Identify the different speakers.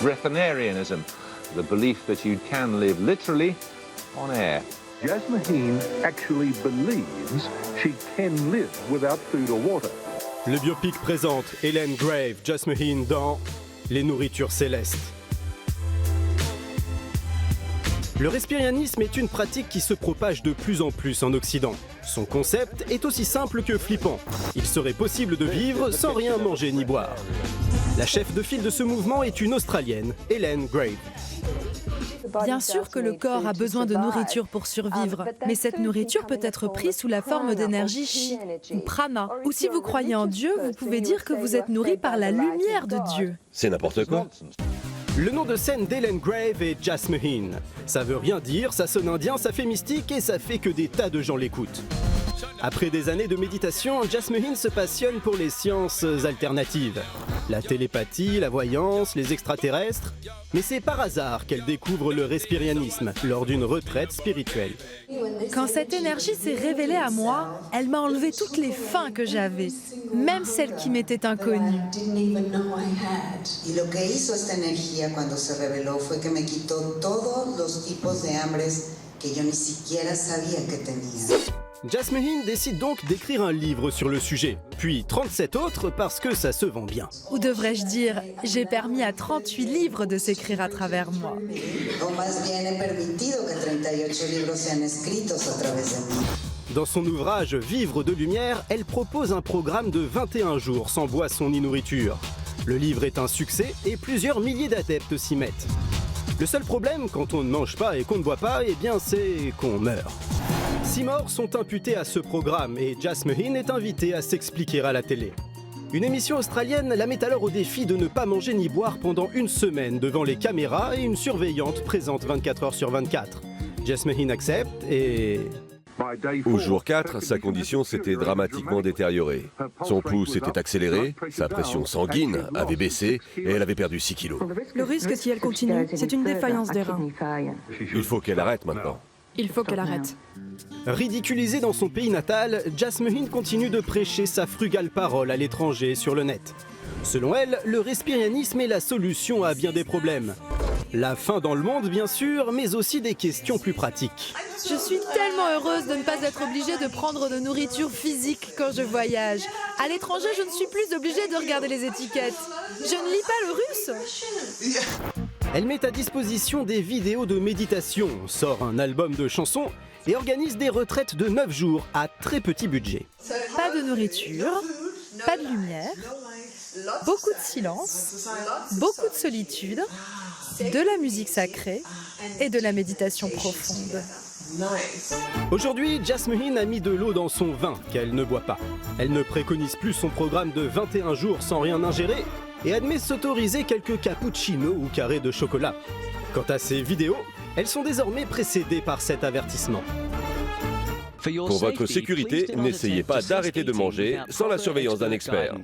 Speaker 1: breatharianism, the belief that you can live literally on air.
Speaker 2: Jasmine actually believes she can live without food or water.
Speaker 3: Le biopic présente Hélène Grave, Jasmine dans Les nourritures célestes. Le respirianisme est une pratique qui se propage de plus en plus en Occident. Son concept est aussi simple que flippant. Il serait possible de vivre sans rien manger ni boire. La chef de file de ce mouvement est une Australienne, Hélène Grave.
Speaker 4: Bien sûr que le corps a besoin de nourriture pour survivre, mais cette nourriture peut être prise sous la forme d'énergie chi ou prana. Ou si vous croyez en Dieu, vous pouvez dire que vous êtes nourri par la lumière de Dieu.
Speaker 5: C'est n'importe quoi.
Speaker 3: Le nom de scène d'Hélène Grave est Jasmine. Ça veut rien dire, ça sonne indien, ça fait mystique et ça fait que des tas de gens l'écoutent. Après des années de méditation, Jasmine se passionne pour les sciences alternatives. La télépathie, la voyance, les extraterrestres. Mais c'est par hasard qu'elle découvre le respirianisme lors d'une retraite spirituelle.
Speaker 4: Quand cette énergie s'est révélée à moi, elle m'a enlevé toutes les faims que j'avais, même celles qui m'étaient inconnues.
Speaker 6: Y lo que hizo esta energía cuando se reveló fue que me quitó todos los tipos de hambres que yo ni siquiera sabía que tenía.
Speaker 3: Jasmine décide donc d'écrire un livre sur le sujet, puis 37 autres parce que ça se vend bien.
Speaker 4: Ou devrais-je dire, j'ai permis à 38 livres de s'écrire à travers moi.
Speaker 6: O más bien he permitido que 38 libros sean escritos a través de mí.
Speaker 3: Dans son ouvrage Vivre de lumière, elle propose un programme de 21 jours sans boisson ni nourriture. Le livre est un succès et plusieurs milliers d'adeptes s'y mettent. Le seul problème quand on ne mange pas et qu'on ne boit pas, eh bien c'est qu'on meurt. 6 morts sont imputés à ce programme et Jasmine est invitée à s'expliquer à la télé. Une émission australienne la met alors au défi de ne pas manger ni boire pendant une semaine devant les caméras et une surveillante présente 24 heures sur 24. Jasmine accepte et...
Speaker 5: Au jour 4, sa condition s'était dramatiquement détériorée. Son pouls s'était accéléré, sa pression sanguine avait baissé et elle avait perdu 6 kilos.
Speaker 7: Le risque, si elle continue, c'est une défaillance des reins.
Speaker 5: Il faut qu'elle arrête maintenant.
Speaker 7: Il faut qu'elle arrête.
Speaker 3: Ridiculisée dans son pays natal, Jasmine continue de prêcher sa frugale parole à l'étranger sur le net. Selon elle, le respirianisme est la solution à bien des problèmes. La faim dans le monde, bien sûr, mais aussi des questions plus pratiques.
Speaker 4: Je suis tellement heureuse de ne pas être obligée de prendre de nourriture physique quand je voyage. À l'étranger, je ne suis plus obligée de regarder les étiquettes. Je ne lis pas le russe.
Speaker 3: Elle met à disposition des vidéos de méditation, sort un album de chansons et organise des retraites de 9 jours à très petit budget.
Speaker 4: Pas de nourriture, pas de lumière, beaucoup de silence, beaucoup de solitude, de la musique sacrée et de la méditation profonde.
Speaker 3: Aujourd'hui, Jasmine a mis de l'eau dans son vin qu'elle ne boit pas. Elle ne préconise plus son programme de 21 jours sans rien ingérer et admet s'autoriser quelques cappuccinos ou carrés de chocolat. Quant à ses vidéos, elles sont désormais précédées par cet avertissement.
Speaker 5: Pour votre sécurité, n'essayez pas d'arrêter de manger sans la surveillance d'un expert.